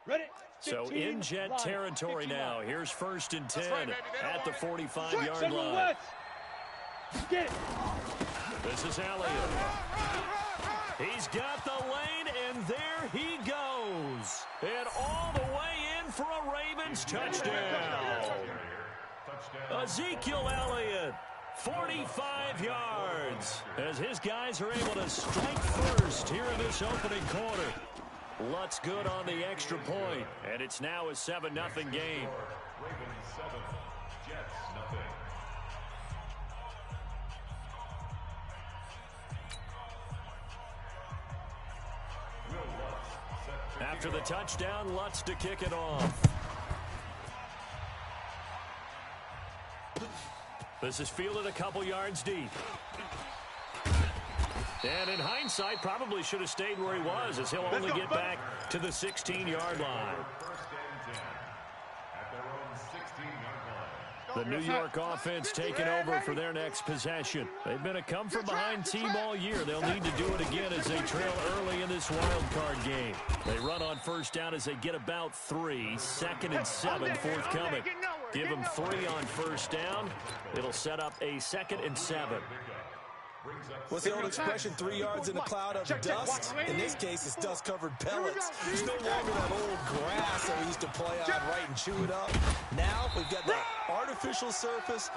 Ready? So in jet territory now. Here's 1st and 10 at the 45-yard line. Get it. This is Elliott. He's got the lane, and there he goes. And all the way in for a Ravens touchdown. Ezekiel Elliott, 45 yards, as his guys are able to strike first here in this opening quarter. Lutz good on the extra point, and it's now a 7-0 game. Ravens 7, Jets nothing. After the touchdown, Lutz to kick it off. This is fielded a couple yards deep. And in hindsight, probably should have stayed where he was, as he'll only get back to the 16-yard line. The New York offense taking over for their next possession. They've been a come-from-behind team all year. They'll need to do it again as they trail early in this wild card game. They run on 1st down as they get about 3. 2nd and 7 forthcoming. Give them 3 on 1st down. It'll set up a 2nd and 7. What's the old expression, 3 yards in a cloud of dust? In this case, it's dust-covered pellets. There's no longer that old grass that we used to play on, right, and chew it up. Now we've got that artificial surface.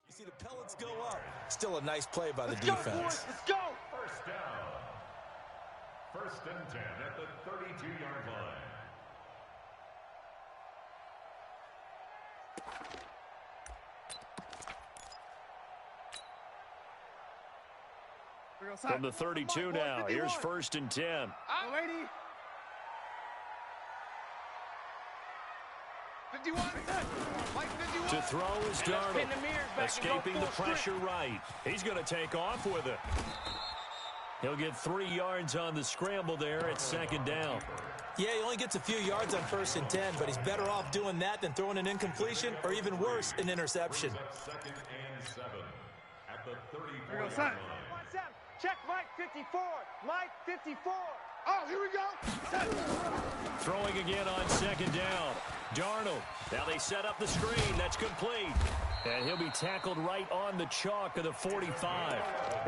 You see the pellets go up. Still a nice play by the defense. Let's go. 1st down. 1st and 10 at the 32-yard line. From the 32 now, here's 1st and 10. Ready? 51. To throw is Darnold, escaping the pressure right. He's going to take off with it. He'll get 3 yards on the scramble there at 2nd down. Yeah, he only gets a few yards on 1st and 10, but he's better off doing that than throwing an incompletion or even worse, an interception. 2nd and 7 at the 34-yard line. Check Mike 54. Mike 54. Oh, here we go. Throwing again on 2nd down. Darnold. Now they set up the screen. That's complete. And he'll be tackled right on the chalk of the 45.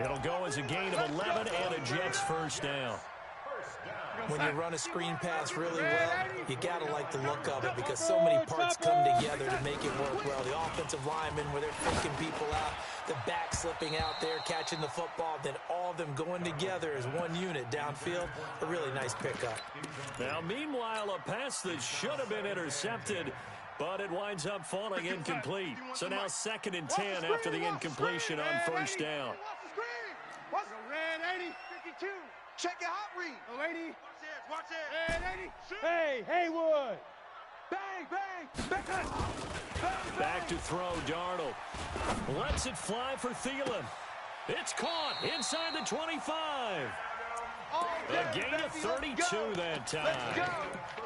It'll go as a gain of 11 and a Jets 1st down. When you run a screen pass really well, you got to like the look of it because so many parts come together to make it work well. The offensive linemen, where they're faking people out, the back slipping out there, catching the football, then all of them going together as one unit downfield. A really nice pickup. Now, meanwhile, a pass that should have been intercepted, but it winds up falling incomplete. So now 2nd and 10 after the incompletion on 1st down. What's the red 80? 52. Check your hot read. Oh, 80. Watch it. Red 80. Hey, Haywood. Bang, bang, bang, bang. Back to throw, Darnold. Lets it fly for Thielen. It's caught inside the 25. A gain of 32 that time.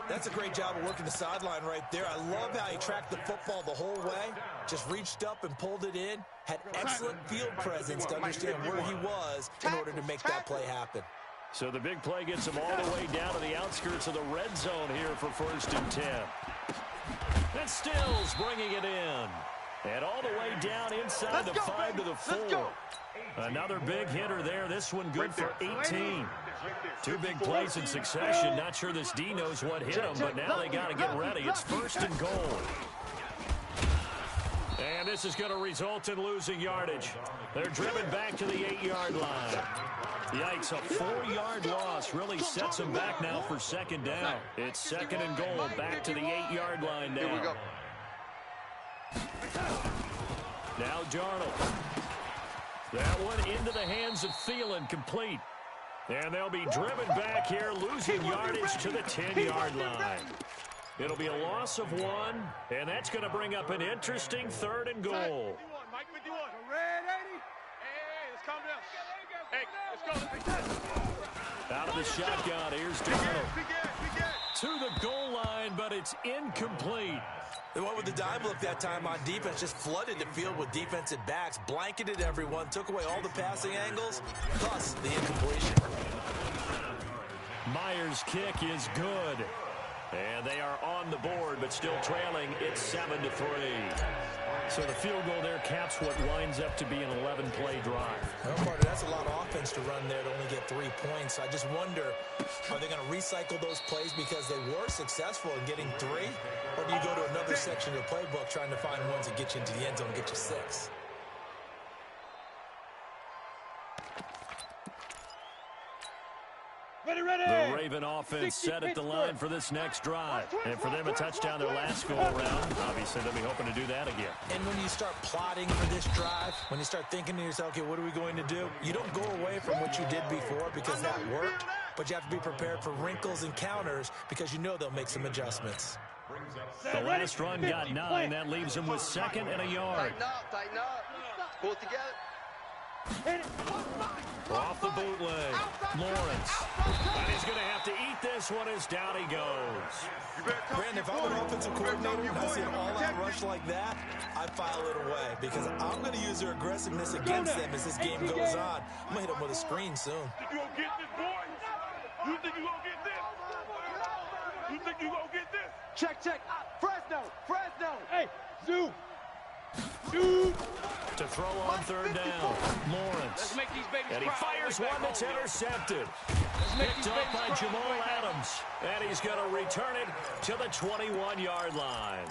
That's a great job of working the sideline right there. I love how he tracked the football the whole way. Just reached up and pulled it in. Had excellent field presence to understand where he was in order to make that play happen. So the big play gets him all the way down to the outskirts of the red zone here for 1st and 10. And Stills bringing it in. And all the way down inside the 5 to the 4. Another big hitter there. This one good for 18. 2 big plays in succession. Not sure this D knows what hit him, but now they got to get ready. It's 1st and goal. And this is going to result in losing yardage. They're driven back to the 8-yard line. Yikes, a 4-yard loss really sets them back now for 2nd down. It's 2nd and goal, back to the 8-yard line now. Here we go. Now Darnold. That one into the hands of Thielen, complete. And they'll be driven back here, losing yardage to the 10-yard line. It'll be a loss of 1, and that's going to bring up an interesting 3rd and goal. Mike 51. Red 80. Hey, let's calm down. Hey, let's the shotgun. Here's Darnold. To the goal line, but it's incomplete. They went with the dive look that time on defense, just flooded the field with defensive backs, blanketed everyone, took away all the passing angles, plus the incompletion. Myers' kick is good. And they are on the board, but still trailing. It's 7-3. So the field goal there caps what winds up to be an 11-play drive. Well, Carter, that's a lot of offense to run there to only get 3 points. I just wonder, are they going to recycle those plays because they were successful in getting 3? Or do you go to another section of the playbook trying to find ones that get you into the end zone and get you 6? The Raven offense set at the line for this next drive. And for them, a touchdown their last go-around. Obviously, they'll be hoping to do that again. And when you start plotting for this drive, when you start thinking to yourself, okay, what are we going to do? You don't go away from what you did before because that worked, but you have to be prepared for wrinkles and counters because you know they'll make some adjustments. The last run got 9. That leaves him with 2nd and a yard. Tighten up. Pull it together. Off the bootleg, Lawrence. And he's going to have to eat this one as down he goes. Brandon, if I'm an offensive coordinator and I see an all-out rush like that, I file it away because I'm going to use their aggressiveness against them as this game goes on. I'm going to hit them with a screen soon. You going to get this, boy? You think you going to get this? You think you going to get this? Check. Fresno. Hey, zoom. Shoot. To throw on 3rd down, Lawrence. And he fires one that's intercepted. Picked up by Jamal Adams. And he's going to return it to the 21-yard line.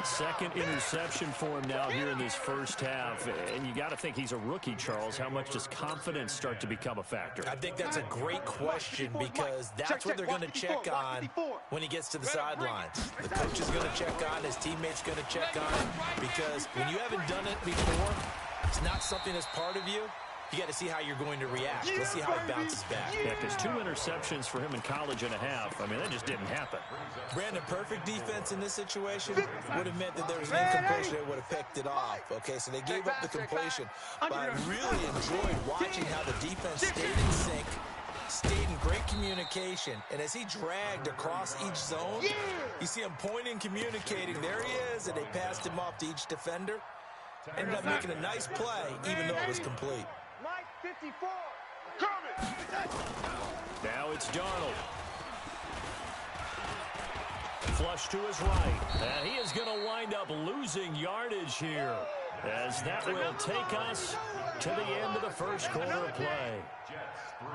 2nd interception for him now here in this first half. And you got to think he's a rookie, Charles. How much does confidence start to become a factor? I think that's a great question because that's what they're going to check on when he gets to the sidelines. The coach is going to check on, his teammates going to check on it because when you haven't done it before, it's not something that's part of you. You got to see how you're going to react. Let's see how he bounces back. Yeah, because 2 interceptions for him in college and a half. I mean, that just didn't happen. Brandon, perfect defense in this situation would have meant that there was an incompletion. They would have picked it off. Okay, so they gave up the completion. But I really enjoyed watching how the defense stayed in sync, stayed in great communication. And as he dragged across each zone, you see him pointing, communicating. There he is, and they passed him off to each defender. Ended up making a nice play, even though it was complete. Mike 54. Now it's Darnold. Flush to his right. And he is going to wind up losing yardage here, as that will take us to the end of the first quarter of play. Jets 3.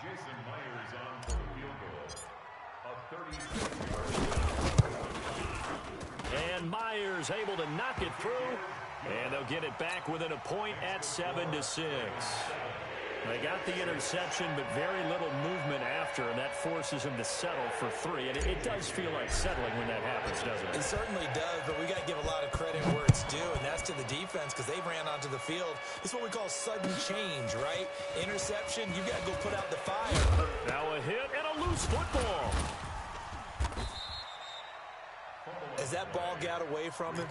Jason Myers on for the field goal. A 36-yard. And Myers able to knock it through. And they'll get it back within a point at 7-6. They got the interception, but very little movement after, and that forces him to settle for 3. And it does feel like settling when that happens, doesn't it? It certainly does, but we got to give a lot of credit where it's due, and that's to the defense because they ran onto the field. It's what we call sudden change, right? Interception, you got to go put out the fire. Now a hit and a loose football. As that ball got away from him,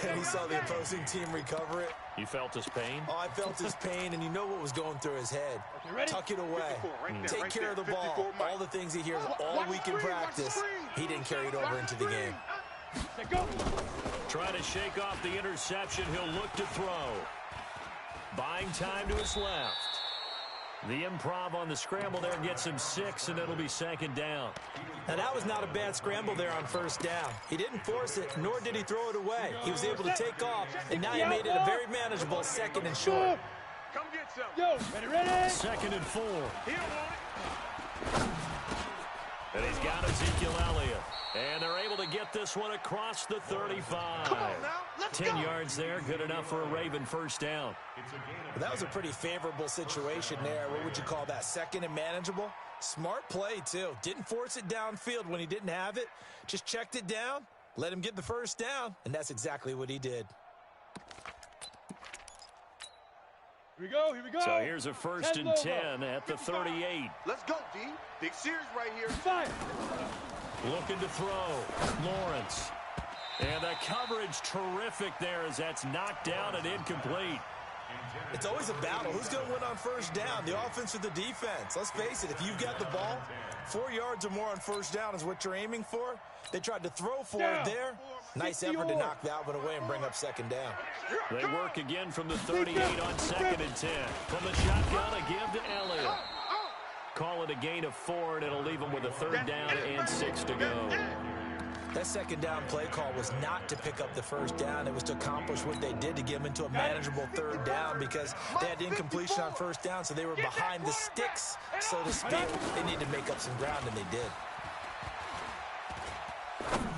and he saw the opposing team recover it. You felt his pain? Oh, I felt his pain, and you know what was going through his head. Tuck it away. Take care of the ball. All the things he hears all week in practice, he didn't carry it over into the game. Trying to shake off the interception. He'll look to throw. Buying time to his left. The improv on the scramble there gets him 6, and it'll be 2nd down. Now, that was not a bad scramble there on 1st down. He didn't force it, nor did he throw it away. He was able to take off, and now he made it a very manageable 2nd and short. Come get some. Yo, ready? 2nd and 4. He don't want it. And he's got Ezekiel Elliott. And they're able to get this one across the 35. Come on now, let's 10 go. yards there, good enough for a Raven 1st down. Well, that was a pretty favorable situation there. What would you call that? 2nd and manageable? Smart play, too. Didn't force it downfield when he didn't have it. Just checked it down, let him get the 1st down, and that's exactly what he did. Here we go. So here's a 1st and 10 at the 38. Let's go, D. Big series right here. Fire. Looking to throw. Lawrence. And the coverage terrific there as that's knocked down and incomplete. It's always a battle. Who's going to win on first down, the offense or the defense? Let's face it, if you've got the ball, 4 yards or more on first down is what you're aiming for. They tried to throw for it there. Nice effort to knock that one away and bring up second down. They work again from the 38 on 2nd and 10. From the shotgun, a give to Elliott. Call it a gain of 4, and it'll leave them with a 3rd down and 6 to go. That second down play call was not to pick up the first down. It was to accomplish what they did to get them into a manageable 3rd down because they had incompletion on first down, so they were behind the sticks, so to speak. They needed to make up some ground, and they did.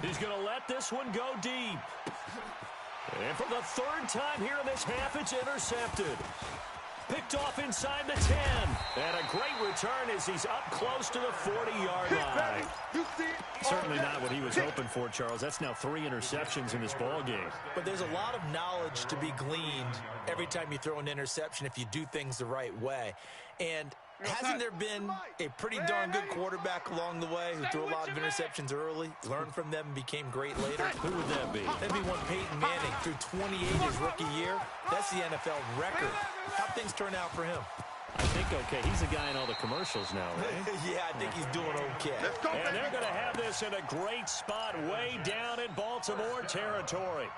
He's going to let this one go deep. And for the 3rd time here in this half, it's intercepted. Picked off inside the 10. And a great return as he's up close to the 40-yard line. Certainly not what he was hoping for, Charles. That's now 3 interceptions in this ball game. But there's a lot of knowledge to be gleaned every time you throw an interception if you do things the right way. And hasn't there been a pretty darn good quarterback along the way who threw a lot of interceptions early, learned from them, and became great later? Who would that be? That'd be one Peyton Manning threw 28 his rookie year. That's the NFL record. How'd things turn out for him? I think okay. He's a guy in all the commercials now, right? Yeah, I think he's doing okay. And they're going to have this in a great spot way down in Baltimore territory.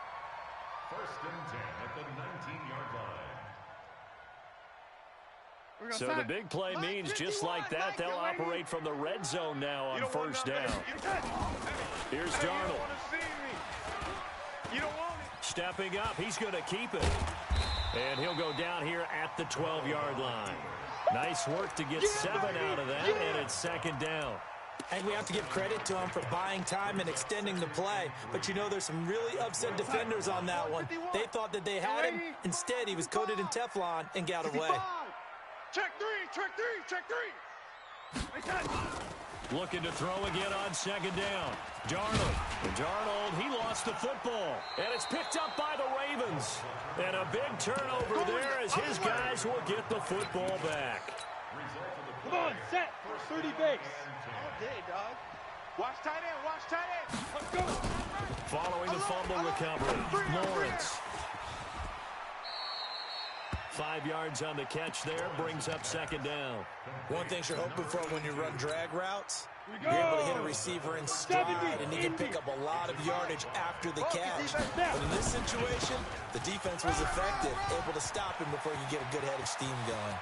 1st and 10 at the 19-yard line. So the big play means just like that, they'll operate from the red zone now on 1st down. Here's Darnold. Stepping up, he's going to keep it. And he'll go down here at the 12-yard line. Nice work to get 7 out of that, and it's 2nd down. And we have to give credit to him for buying time and extending the play. But you know, there's some really upset defenders on that one. They thought that they had him. Instead, he was coated in Teflon and got away. Check 3, check 3, check 3. Looking to throw again on 2nd down. Darnold, he lost the football. And it's picked up by the Ravens. And a big turnover there as his guys will get the football back. Come on, set. 30 base. All day, dog. Watch tight end, watch tight end. Let's go. Following the fumble recovery, Lawrence. 5 yards on the catch there, brings up 2nd down. One thing you're hoping for when you run drag routes, you're able to hit a receiver in stride, and he can pick up a lot of yardage after the catch. But in this situation, the defense was effective, able to stop him before he could get a good head of steam going.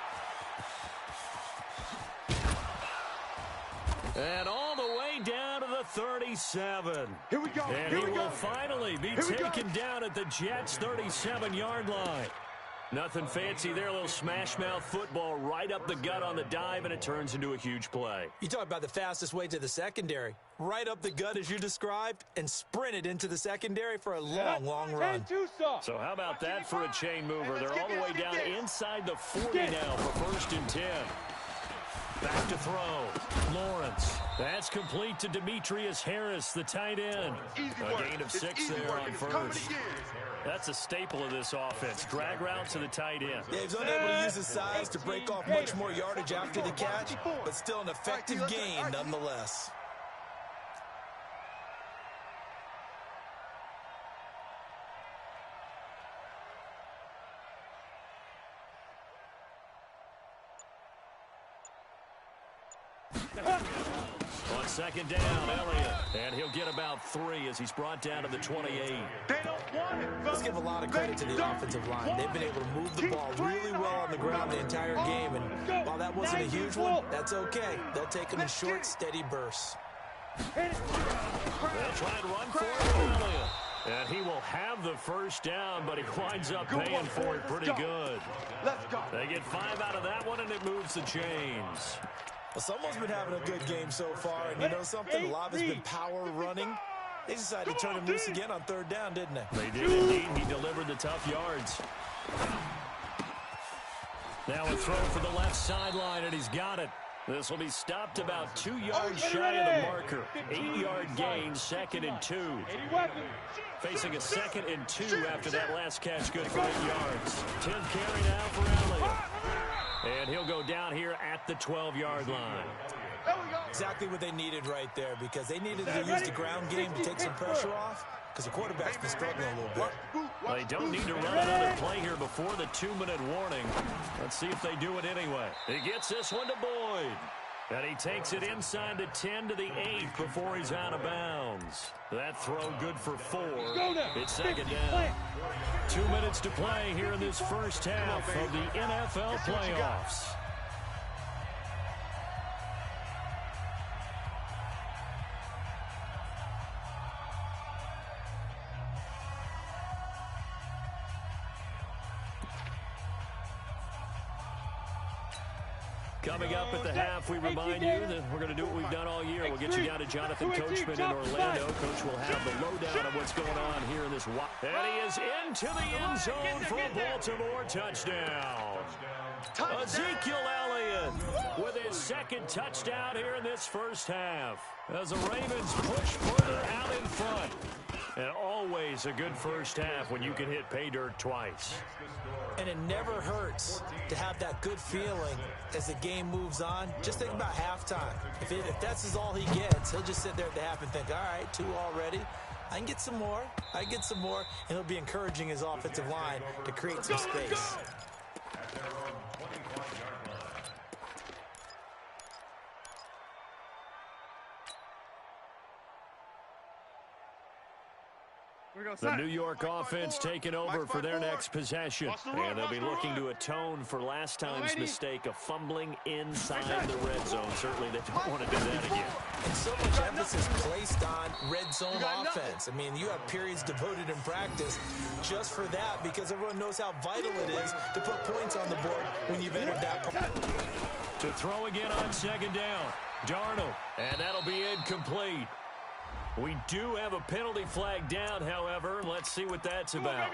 And all the way down to the 37. Here we go. And he will finally be taken down at the Jets' 37-yard line. Nothing fancy there, a little smash-mouth football right up the gut on the dive, and it turns into a huge play. You talk about the fastest way to the secondary. Right up the gut as you described, and sprinted into the secondary for a long, long run. So how about that for a chain mover? They're all the way down inside the 40 now for 1st and 10. Back to throw. Lawrence. That's complete to Demetrius Harris, the tight end. A gain of 6 there on 1st. That's a staple of this offense. Drag route to the tight end. Yeah, he's unable to use his size to break off much more yardage after the catch, but still an effective gain nonetheless. On 2nd down, Elliott. And he'll get about 3 as he's brought down to the 28. Let's give a lot of credit to the offensive line. They've been able to move the ball really well on the ground the entire game. And while that wasn't a huge one, that's okay. They'll take them in short, steady bursts. They'll try and run for it, Elliott. And he will have the 1st down, but he winds up paying for it pretty good. They get 5 out of that one, and it moves the chains. Well, someone's been having a good game so far, and you know something? A lot has been power running. They decided to turn him loose again on 3rd down, didn't they? They did indeed. He delivered the tough yards. Now a throw for the left sideline, and he's got it. This will be stopped about 2 yards shy of the marker. 8-yard gain, 2nd and 2. Facing a 2nd and 2 after that last catch, good for 8 yards. 10th carry now for Elliott. And he'll go down here at the 12-yard line. There we go. Exactly what they needed right there, because they needed to use the ground game to take some pressure off, because the quarterback's been struggling a little bit. Well, they don't need to run another play here before the 2-minute warning. Let's see if they do it anyway. He gets this one to Boyd. And he takes it inside the 10 to the 8 before he's out of bounds. That throw good for 4. It's second down. 2 minutes to play here in this first half of the NFL playoffs. Coming up at the half, we remind you that we're going to do what we've done all year. We'll get you down to Jonathan Coachman in Orlando. Coach will have the lowdown of what's going on here in this. And he is into the end zone for a Baltimore touchdown. Ezekiel Elliott with his second touchdown here in this first half. As the Ravens push further out in front. And always a good first half when you can hit pay dirt twice. And it never hurts to have that good feeling as the game moves on. Just think about halftime. If that's all he gets, he'll just sit there at the half and think, all right, 2 already. I can get some more. I can get some more. And he'll be encouraging his offensive line to create some space. The New York offense taking over for their next possession. And they'll be looking to atone for last time's mistake of fumbling inside the red zone. Certainly they don't want to do that again. And so much emphasis placed on red zone offense. I mean, you have periods devoted in practice just for that, because everyone knows how vital it is to put points on the board when you've entered that part. To throw again on second down. Darnold. And that'll be incomplete. We do have a penalty flag down, however. Let's see what that's about.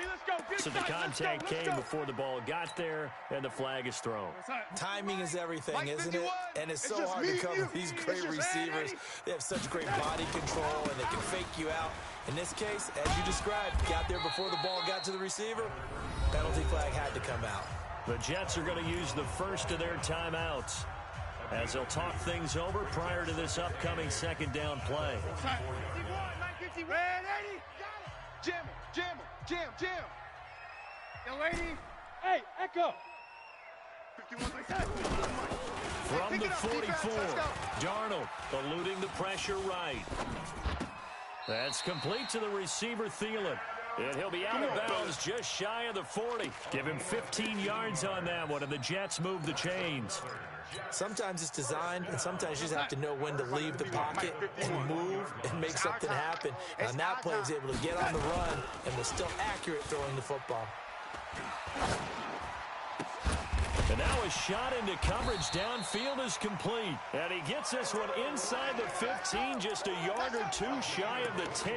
So the contact came before the ball got there, and the flag is thrown. Timing is everything, isn't it? And it's so hard to cover these great receivers. They have such great body control, and they can fake you out. In this case, as you described, got there before the ball got to the receiver. Penalty flag had to come out. The Jets are going to use the first of their timeouts as they'll talk things over prior to this upcoming second down play. Jam him, jam him, jam, jam. Young lady, hey, Echo. From the 44, Darnold eluding the pressure right. That's complete to the receiver, Thielen. And he'll be out of bounds just shy of the 40. Give him 15 yards on that one, and the Jets move the chains. Sometimes it's designed, and sometimes you just have to know when to leave the pocket and move and make something happen. And on that play, he's able to get on the run and was still accurate throwing the football. And now a shot into coverage downfield is complete. And he gets this one inside the 15, just a yard or two shy of the 10.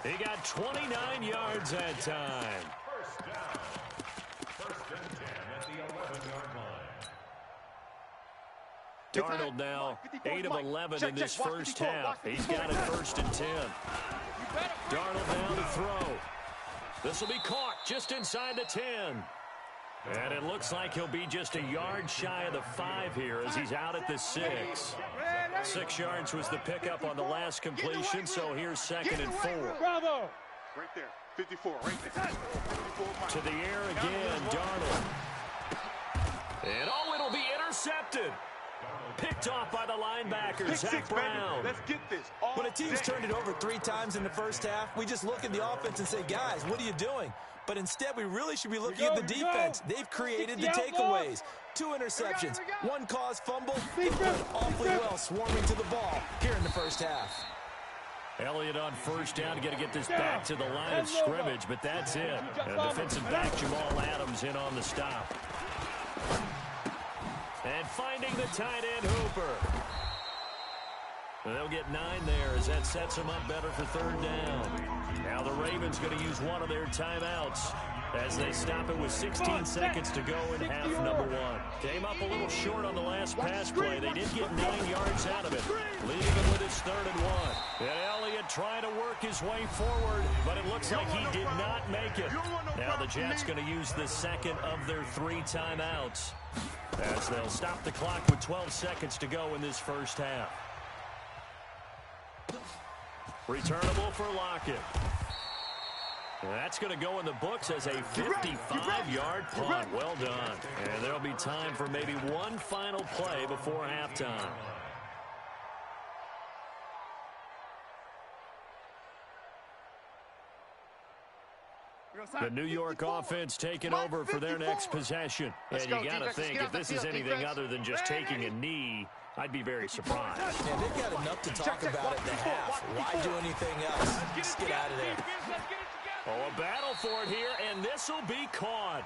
He got 29 yards that time. First and 10 at the 11-yard line. Darnold now 8 of 11 in this first half. He's got it 1st and 10. Darnold down to throw. This will be caught just inside the 10. And it looks like he'll be just a yard shy of the 5 here as he's out at the 6. 6 yards was the pickup on the last completion, so here's 2nd and 4. Bravo. Right there, 54, right there. 54, to the air again, Darnold. And it'll be intercepted. Picked off by the linebacker, Zach Brown. Let's get this. When a team's turned it over 3 times in the first half, we just look at the offense and say, guys, what are you doing? But instead, we really should be looking at the defense. They've created the takeaways. 2 interceptions, 1 caused fumble. They played awfully well swarming to the ball here in the first half. Elliott on first down, got to get this back to the line of scrimmage, but that's it. And defensive back Jamal Adams in on the stop. And finding the tight end Hooper. And they'll get 9 there as that sets them up better for 3rd down. Now the Ravens going to use one of their timeouts as they stop it with 16 seconds to go in half number 1. Came up a little short on the last pass play. They did get 9 yards out of it, leaving him with his 3rd and 1. And Elliott trying to work his way forward, but it looks like he did not make it. Now the Jets going to use the second of their 3 timeouts, as they'll stop the clock with 12 seconds to go in this first half. Returnable for Lockett. That's going to go in the books as a 55-yard punt. Well done. And there'll be time for maybe one final play before halftime. The New York offense taking over for their next possession. And you got to think, if this is anything other than just taking a knee, I'd be very surprised. Yeah, they've got enough to talk about at the half. Why do anything else? Just get out of there. Oh, a battle for it here, and this will be caught.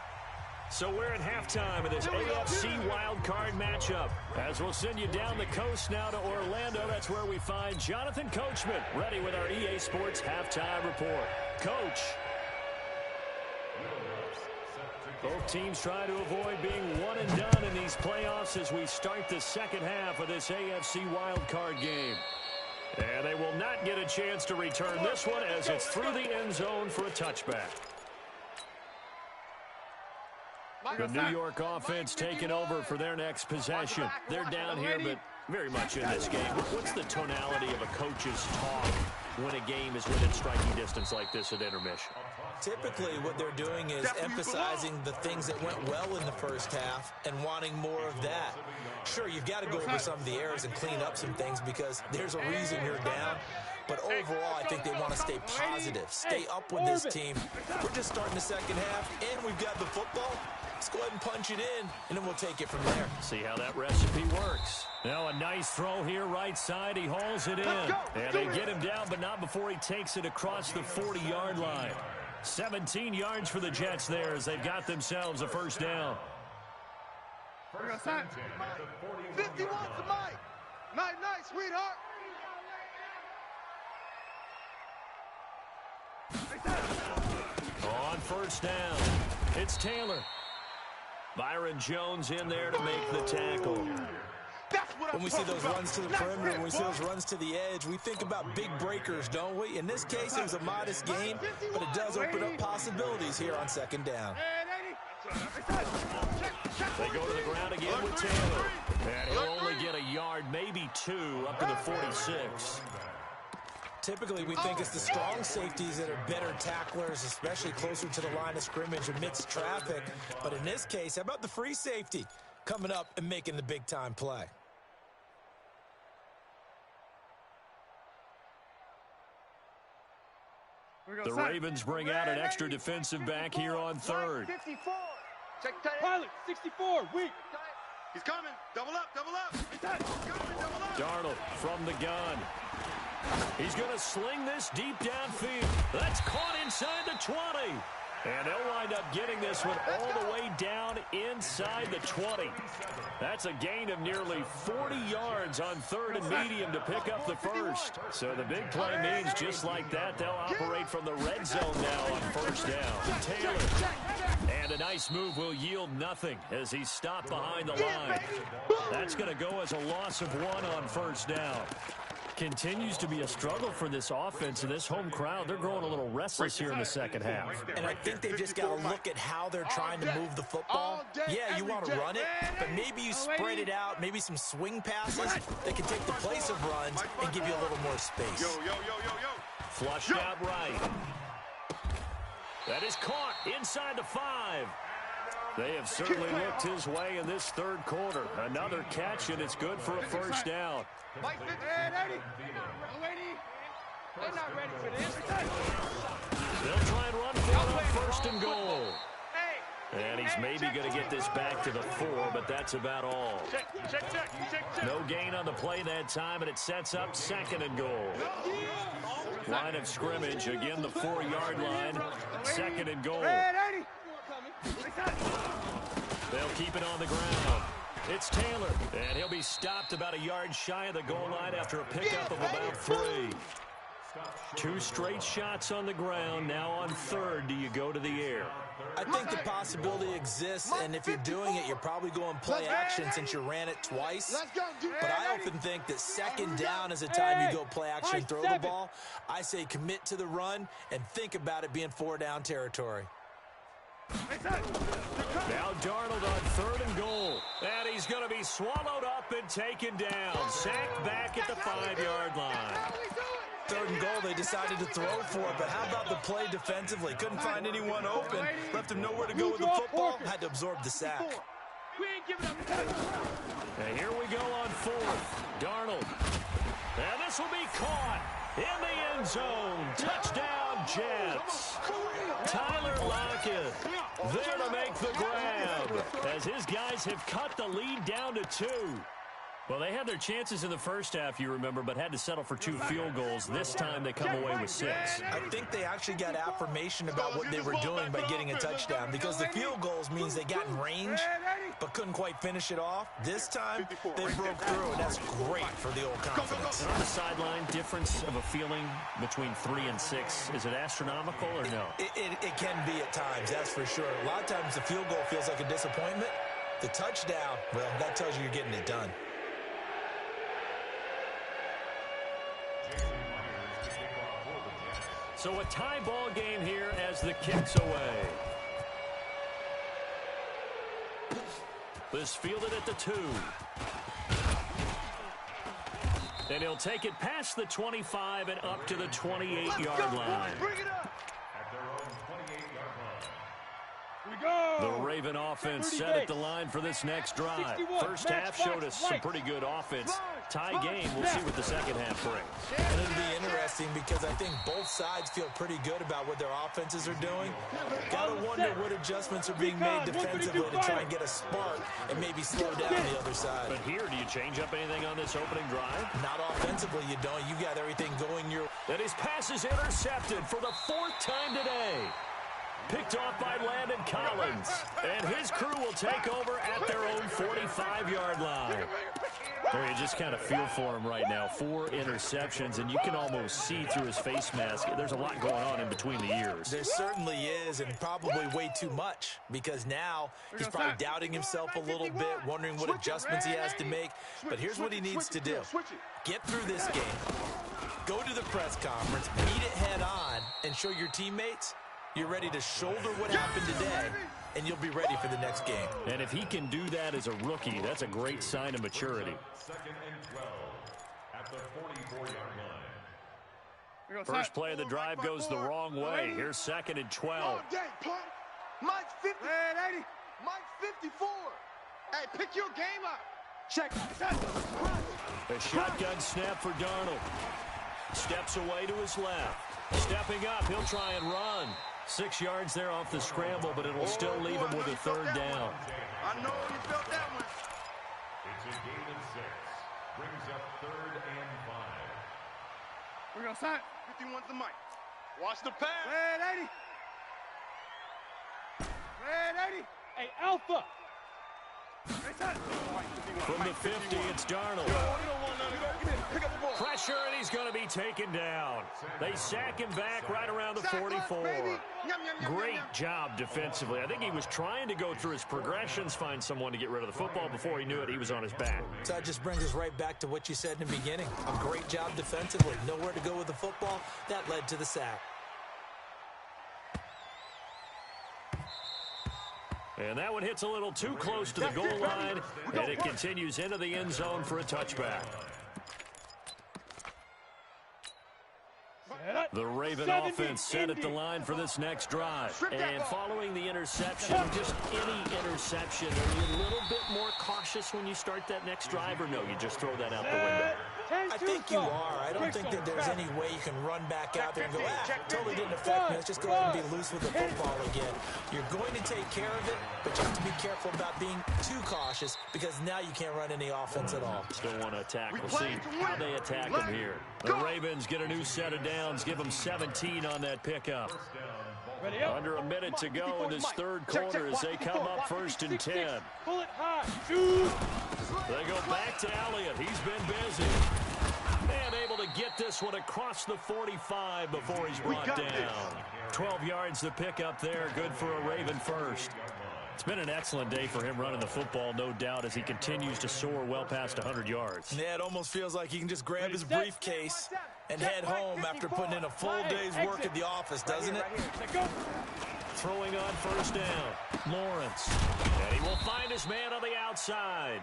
So we're at halftime of this AFC wildcard matchup. As we'll send you down the coast now to Orlando, that's where we find Jonathan Coachman, ready with our EA Sports halftime report. Coach. Both teams try to avoid being one and done in these playoffs as we start the second half of this AFC wildcard game. And they will not get a chance to return this one as it's through the end zone for a touchback. The New York offense taking over for their next possession. They're down here, but very much in this game. What's the tonality of a coach's talk when a game is within striking distance like this at intermission? Typically, what they're doing is emphasizing the things that went well in the first half and wanting more of that. Sure, you've got to go over some of the errors and clean up some things because there's a reason you're down. But overall, I think they want to stay positive, stay up with this team. We're just starting the second half, and we've got the football. Let's go ahead and punch it in, and then we'll take it from there. See how that recipe works. Now a nice throw here, right side. He hauls it in. And they get him down, but not before he takes it across the 40-yard line. 17 yards for the Jets there as they've got themselves a first down. 51 to Mike. Night, sweetheart. On first down, it's Taylor. Byron Jones in there to make the tackle. When we see those runs to the perimeter, when we see those runs to the edge, we think about big breakers, don't we? In this case, it was a modest gain, but it does open up possibilities here on second down. They go to the ground again with Taylor. And he'll only get a yard, maybe 2, up to the 46. Typically, we think it's the strong safeties that are better tacklers, especially closer to the line of scrimmage amidst traffic. But in this case, how about the free safety coming up and making the big-time play? The Ravens bring out an extra defensive back here on third. Pilot, 64, weak. He's coming. Double up. Darnold from the gun. He's going to sling this deep downfield. That's caught inside the 20. And they'll wind up getting this one all the way down inside the 20. That's a gain of nearly 40 yards on third and medium to pick up the first. So the big play means just like that, they'll operate from the red zone now on first down. Taylor. And a nice move will yield nothing as he's stopped behind the line. That's going to go as a loss of 1 on first down. Continues to be a struggle for this offense and this home crowd. They're growing a little restless here in the second half. And I think they've just got to look at how they're trying to move the football. Yeah, you want to run it, but maybe you spread it out, maybe some swing passes that can take the place of runs and give you a little more space. Flushed out right. That is caught inside the 5. They have certainly looked his way in this third quarter. Another catch, and it's good for a first down. They're not ready for this. They'll try and run for it on first and goal. And he's maybe going to get this back to the 4, but that's about all. No gain on the play that time, and it sets up second and goal. Line of scrimmage, again the 4-yard line. Second and goal. They'll keep it on the ground. It's Taylor, and he'll be stopped about a yard shy of the goal line after a pickup of about 3. 2 straight shots on the ground. Now on 3rd, do you go to the air? I think the possibility exists, and if you're doing it, you're probably going play action since you ran it twice. But I often think that 2nd down is a time you go play action, throw the ball. I say commit to the run and think about it being 4-down territory. Now Darnold on 3rd and goal. And he's going to be swallowed up and taken down. Sacked back at the 5-yard line. 3rd and goal, they decided to throw for it, but how about the play defensively? Couldn't find anyone open, left him nowhere to go with the football, had to absorb the sack. And here we go on 4th. Darnold. And this will be caught in the end zone. Touchdown, Jets. Tyler Lockett there to make the grab as his guys have cut the lead down to 2. Well, they had their chances in the first half, you remember, but had to settle for 2 field goals. This time they come away with 6. I think they actually got affirmation about what they were doing by getting a touchdown, because the field goals means they got in range but couldn't quite finish it off. This time they broke through, and that's great for the old confidence. And on the sideline, difference of a feeling between 3 and 6, is it astronomical or no? It can be at times, that's for sure. A lot of times the field goal feels like a disappointment. The touchdown, well, that tells you you're getting it done. So a tie ball game here as the kick's away. This fielded at the 2. And he'll take it past the 25 and up to the 28-yard line. Bring it up. At their own 28-yard line. The Raven offense set at the line for this next drive. First half showed us some pretty good offense. Tie game, we'll see what the second half brings. And it'll be interesting because I think both sides feel pretty good about what their offenses are doing. Gotta wonder what adjustments are being made defensively to try and get a spark and maybe slow down the other side. But here, do you change up anything on this opening drive? Not offensively, you don't. You got everything going your... And his pass is intercepted for the 4th time today. Picked off by Landon Collins. And his crew will take over at their own 45-yard line. There, you just kind of feel for him right now. 4 interceptions, and you can almost see through his face mask. There's a lot going on in between the ears. There certainly is, and probably way too much, because now he's probably doubting himself a little bit, wondering what adjustments he has to make. But here's what he needs to do. Get through this game. Go to the press conference, meet it head on, and show your teammates you're ready to shoulder what happened today, and you'll be ready for the next game. And if he can do that as a rookie, that's a great sign of maturity. 2nd and 12 at the 44-yard line. First play of the drive goes the wrong way. Here's 2nd and 12. Mike's 50. Mike's 54. Hey, pick your game up. Check. A shotgun snap for Darnold. Steps away to his left. Stepping up, he'll try and run. 6 yards there off the scramble, but it'll still leave him with a 3rd down. I know you felt that one. It's a game of 6. Brings up 3rd and 5. We're going to sign. 51's the mic. Watch the pass. Red 80. Red 80. Hey, Alpha. From the 50, it's Darnold. Pressure, and he's going to be taken down. They sack him back right around the 44. Great job defensively. I think he was trying to go through his progressions, find someone to get rid of the football. Before he knew it, he was on his back. So that just brings us right back to what you said in the beginning. A great job defensively. Nowhere to go with the football. That led to the sack. And that one hits a little too close to the goal line, and it continues into the end zone for a touchback. The Raven offense set at the line for this next drive. And following the interception, just any interception, are you a little bit more cautious when you start that next drive, or no, you just throw that out the window? I think you are. I don't think that there's any way you can run back out there and go, totally didn't affect me. Let's just go ahead and be loose with the football again. You're going to take care of it, but you have to be careful about being too cautious because now you can't run any offense at all. Still want to attack. We'll see how they attack them here. The Ravens get a new set of downs, give them 17 on that pickup. Under a minute to go in this 3rd quarter as they come up 1st and 10. They go back to Elliott. He's been busy. And able to get this one across the 45 before he's brought down. 12 yards to pick up there. Good for a Raven first. It's been an excellent day for him running the football, no doubt, as he continues to soar well past 100 yards. Yeah, it almost feels like he can just grab his briefcase and head home after putting in a full day's work at the office, doesn't it? Throwing on first down, Lawrence. And he will find his man on the outside.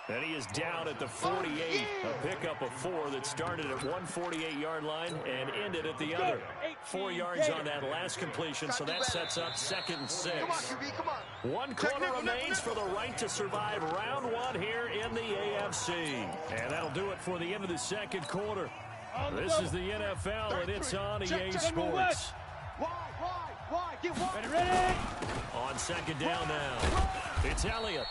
And he is down at the 48, a pickup of 4 that started at 148-yard line and ended at the other. 4 yards on that last completion, so that sets up 2nd and 6. 1 quarter remains for the right to survive round 1 here in the AFC. And that'll do it for the end of the second quarter. This is the NFL, and it's on EA Sports. On 2nd down now, it's Elliott.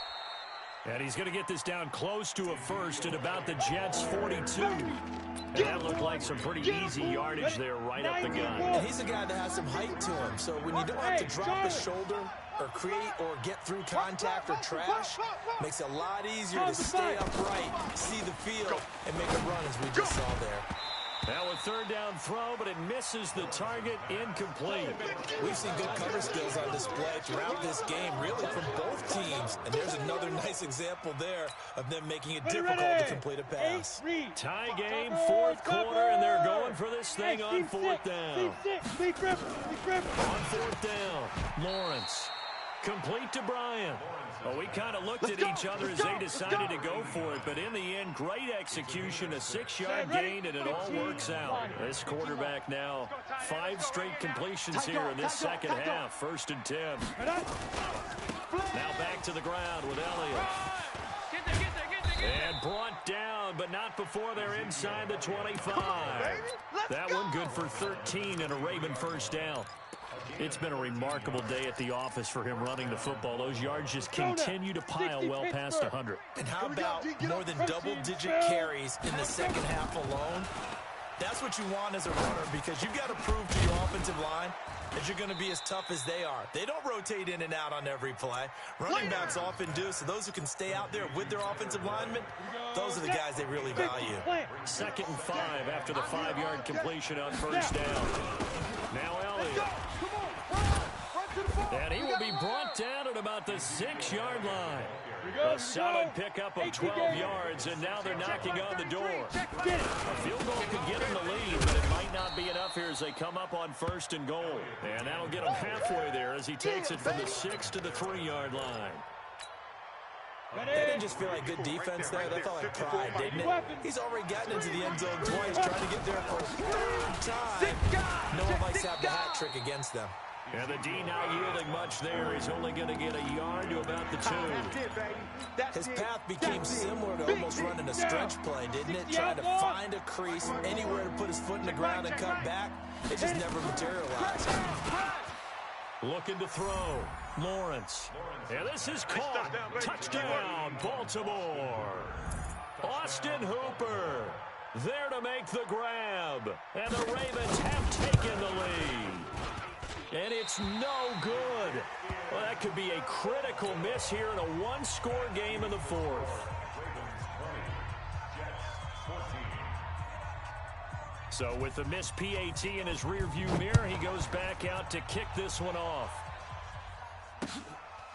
And he's going to get this down close to a first at about the Jets' 42. And that looked like some pretty easy yardage there right up the gut. And he's a guy that has some height to him, so when you don't have to drop his shoulder or create or get through contact or trash, makes it a lot easier to stay upright, see the field, and make a run as we just saw there. Now a 3rd down throw, but it misses the target, incomplete. We've seen good cover skills on display throughout this game, really from both teams. And there's another nice example there of them making it difficult to complete a pass. Tie game, 4th quarter, and they're going for this thing on 4th down. On 4th down, Lawrence. Complete to Bryant. Well, we kind of looked at each other as they decided to go for it, but in the end, great execution, a 6-yard gain, and it all works out. This quarterback now, 5 straight completions here in this second half, 1st and 10. Now back to the ground with Elliott. And brought down, but not before they're inside the 25. That one good for 13 and a Raven first down. It's been a remarkable day at the office for him running the football. Those yards just continue to pile well past 100. And how about more than double-digit carries in the second half alone? That's what you want as a runner, because you've got to prove to your offensive line that you're going to be as tough as they are. They don't rotate in and out on every play. Running backs often do, so those who can stay out there with their offensive linemen, those are the guys they really value. 2nd and 5 after the 5-yard completion on first down. Now Elliott. And he will be brought down at about the 6-yard line. A solid pickup of 12 yards, and now they're knocking on the door. A field goal could get them the lead, but it might not be enough here as they come up on 1st and goal. And that'll get him halfway there as he takes it from the 6 to the 3-yard line. That didn't just feel like good defense there. That felt like pride, didn't it? He's already gotten into the end zone twice, trying to get there for a 3rd time. No one likes to have the hat trick against them. And the D not yielding much there. He's only going to get a yard to about the 2. His path became similar to almost running a stretch play, didn't it? Trying to find a crease, anywhere to put his foot in the ground and cut back. It just never materialized. Looking to throw. Lawrence. And this is caught. Touchdown, Baltimore. Austin Hooper there to make the grab. And the Ravens have taken the lead. And it's no good. Well, that could be a critical miss here in a 1-score game in the 4th. So with the missed PAT in his rearview mirror, he goes back out to kick this one off.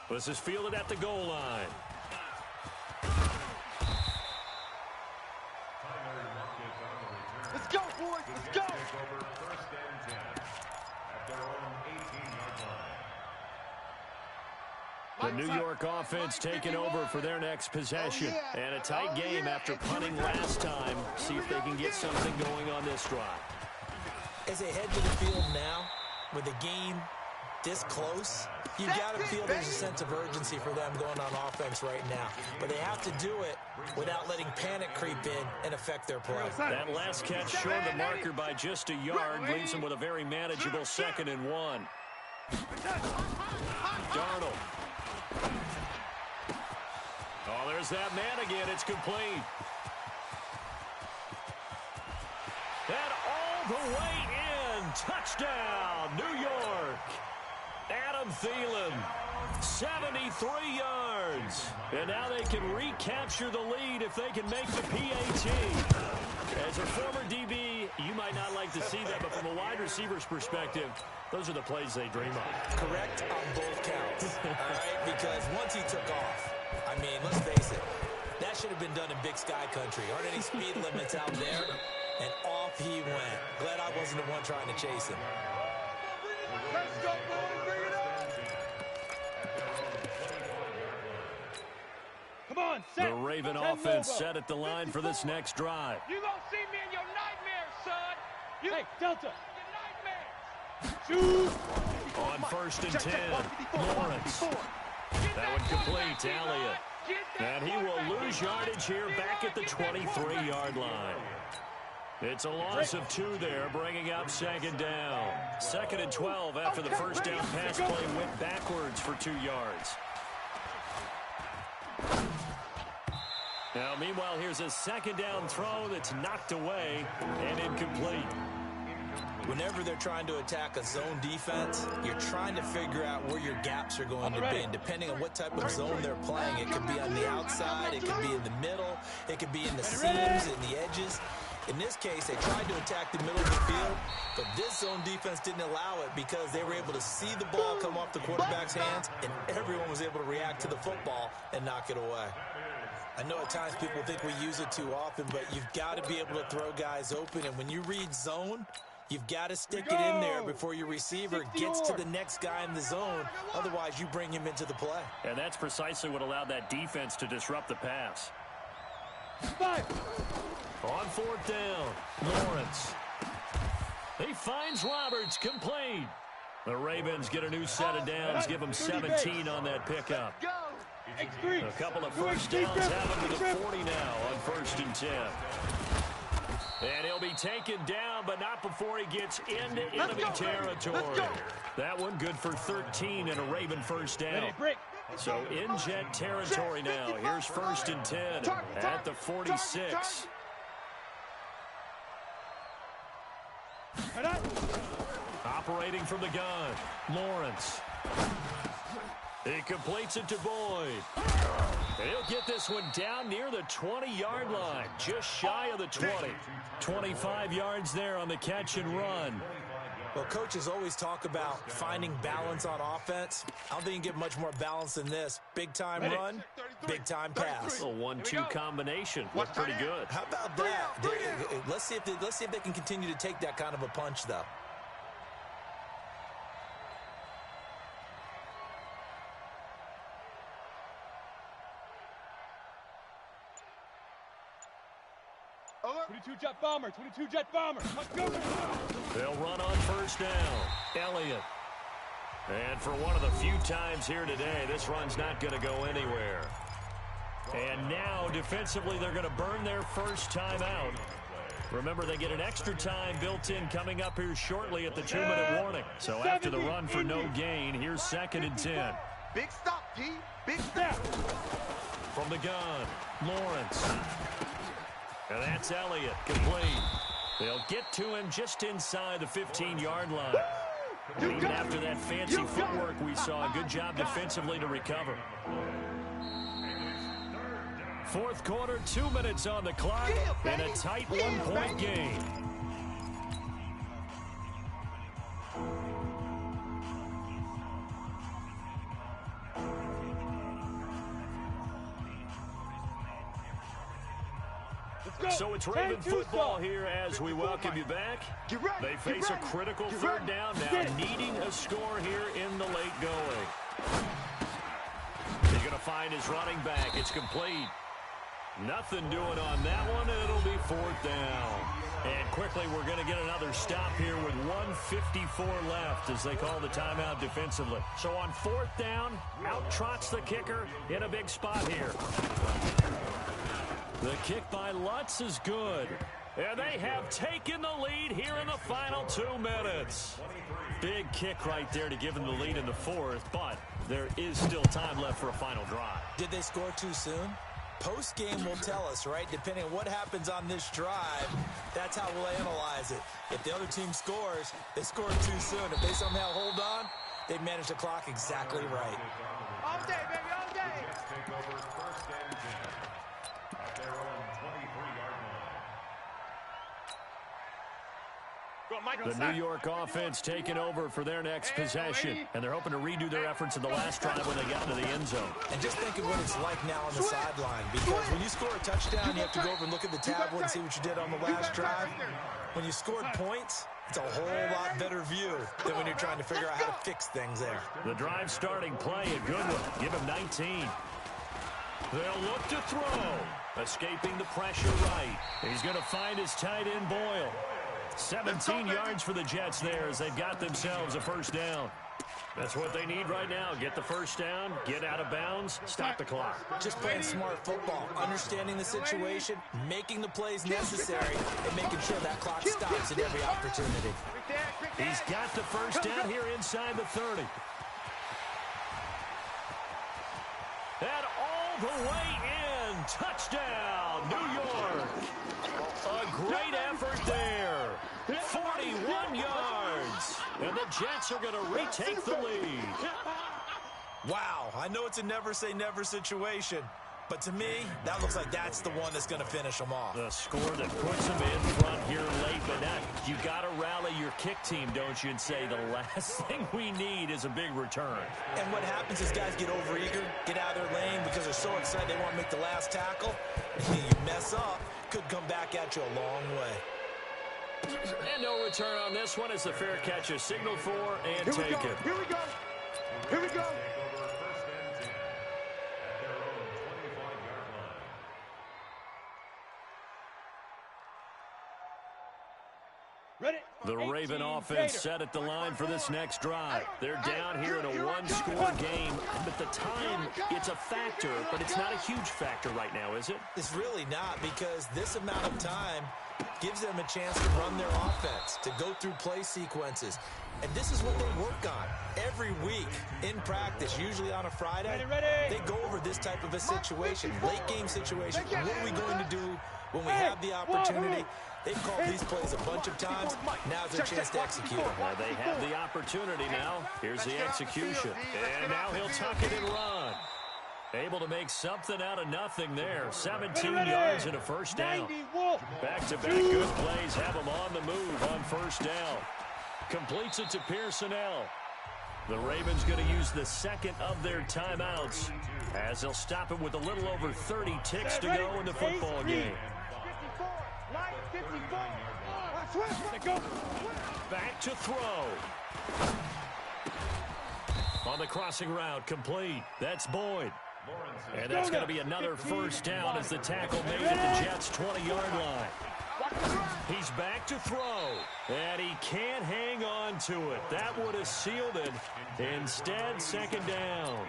This is fielded at the goal line. Let's go, boys. Let's go. The New York offense taking over for their next possession. And a tight game after punting last time. See if they can get something going on this drive. As they head to the field now, with the game this close, you've got to feel there's a sense of urgency for them going on offense right now. But they have to do it without letting panic creep in and affect their play. That last catch short of the marker by just a yard leaves them with a very manageable 2nd and 1. Darnold. Oh, there's that man again. It's complete. And all the way in. Touchdown, New York. Adam Thielen, 73 yards. And now they can recapture the lead if they can make the PAT. As a former DB, you might not like to see that, but from a wide receiver's perspective, those are the plays they dream of. Correct on both counts, all right? Because once he took off, I mean, let's face it, that should have been done in Big Sky Country. Aren't any speed limits out there? And off he went. Glad I wasn't the one trying to chase him. Let's go, boys. Bring it up. Come on, set. The Raven offense set at the line for this next drive. You gonna see me in your nightmares, son. Hey, Delta. Your nightmares. Shoot. On 1st and 10, Lawrence. That one complete to Elliott. And he will lose yardage here back at the 23-yard line. It's a loss of 2 there, bringing up 2nd down. 2nd and 12 after the first down pass play went backwards for 2 yards. Now, meanwhile, here's a 2nd down throw that's knocked away and incomplete. Whenever they're trying to attack a zone defense, you're trying to figure out where your gaps are going to be. And depending on what type of zone they're playing, it could be on the outside, it could be in the middle, it could be in the seams and the edges. In this case, they tried to attack the middle of the field, but this zone defense didn't allow it because they were able to see the ball come off the quarterback's hands, and everyone was able to react to the football and knock it away. I know at times people think we use it too often, but you've got to be able to throw guys open, and when you read zone, you've got to stick it in there before your receiver gets to the next guy in the zone. Otherwise, you bring him into the play. And that's precisely what allowed that defense to disrupt the pass. On 4th down, Lawrence. He finds Roberts, complete. The Ravens get a new set of downs, give them 17 on that pickup. A couple of first downs have him to the 40 now on 1st and 10. And he'll be taken down, but not before he gets into enemy territory. That one good for 13 and a Raven first down. So in jet territory now. Here's 1st and 10 at the 46. Operating from the gun, Lawrence. He completes it to Boyd. He'll get this one down near the 20-yard line, just shy of the 20. 25 yards there on the catch and run. Well, coaches always talk about finding balance on offense. I don't think you can get much more balance than this. Big-time run, big-time pass. A 1-2 combination. Looked pretty good. How about that? Let's see if they can continue to take that kind of a punch, though. Over. 22-jet bomber, 22-jet bomber. Let's go. They'll run on 1st down. Elliott. And for one of the few times here today, this run's not going to go anywhere. And now, defensively, they're going to burn their first time out. Remember, they get an extra time built in coming up here shortly at the 2-minute warning. So after the run for no gain, here's 2nd and 10. Big stop, T. Big stop. From the gun, Lawrence. And that's Elliott, complete. They'll get to him just inside the 15-yard line. And even after that fancy footwork we saw, a good job defensively to recover. 4th quarter, 2 minutes on the clock, and a tight 1-point game. So it's Raven football here as we welcome you back. They face a critical 3rd down now, needing a score here in the late going. He's going to find his running back. It's complete. Nothing doing on that one, and it'll be 4th down. And quickly, we're going to get another stop here with 1:54 left as they call the timeout defensively. So on 4th down, out trots the kicker in a big spot here. The kick by Lutz is good. And they have taken the lead here in the final 2 minutes. Big kick right there to give them the lead in the 4th, but there is still time left for a final drive. Did they score too soon? Post-game will tell us, right? Depending on what happens on this drive, that's how we'll analyze it. If the other team scores, they scored too soon. If they somehow hold on, they manage the clock exactly right. All day, baby, all day. Take over 1st and 10 at their own 23-yard line. The New York offense taking over for their next possession, and they're hoping to redo their efforts in the last drive when they got into the end zone. And just think of what it's like now on the sideline, because when you score a touchdown, you have to go over and look at the tablet and see what you did on the last drive. When you scored points, it's a whole lot better view than when you're trying to figure out how to fix things there. The drive starting play, a good one. Give him 19. They'll look to throw. Escaping the pressure right. He's going to find his tight end, Boyle. 17 yards for the Jets there as they've got themselves a first down. That's what they need right now. Get the first down, get out of bounds, stop the clock. Just playing smart football, understanding the situation, making the plays necessary, and making sure that clock stops at every opportunity. He's got the first down here inside the 30. And all the way in. Touchdown, New York. A great effort there. 41 yards. And the Jets are going to retake the lead. Wow, I know it's a never say never situation, but to me, that looks like that's the one that's going to finish them off. The score that puts them in front here late, but now you got to rally your kick team, don't you, and say the last thing we need is a big return. And what happens is guys get overeager, get out of their lane because they're so excited they want to make the last tackle. You mess up, could come back at you a long way. And no return on this one as the fair catch is signaled for and taken. Here we go. Here we go. The Raven offense set at the line for this next drive. They're down here in a one-score game, but the time, it's a factor, but it's not a huge factor right now, is it? It's really not, because this amount of time gives them a chance to run their offense, to go through play sequences. And this is what they work on every week in practice, usually on a Friday. They go over this type of a situation, late-game situation. What are we going to do when we have the opportunity? They've called these plays a bunch of times. Now's their chance to execute them. Well, they have the opportunity now. Here's the execution. And now he'll tuck it and run. Able to make something out of nothing there. 17 yards and a first down. Back-to-back good plays have them on the move on first down. Completes it to Pearsonell. The Ravens going to use the second of their timeouts as they'll stop it with a little over 30 ticks to go in the football game. Back to throw. On the crossing route, complete. That's Boyd. And that's going to be another first down as the tackle made at the Jets' 20-yard line. He's back to throw. And he can't hang on to it. That would have sealed it. Instead, second down.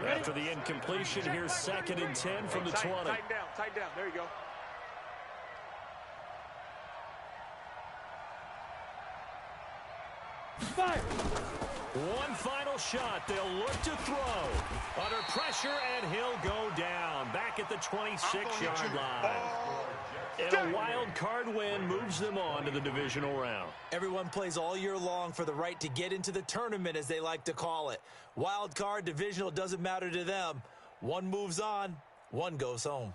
After the incompletion, here's 2nd and 10 from the 20. Tighten down. There you go. Fire. One final shot. They'll look to throw. Under pressure, and he'll go down. Back at the 26-yard line. And a wild card win moves them on to the divisional round. Everyone plays all year long for the right to get into the tournament, as they like to call it. Wild card, divisional, doesn't matter to them. One moves on, one goes home.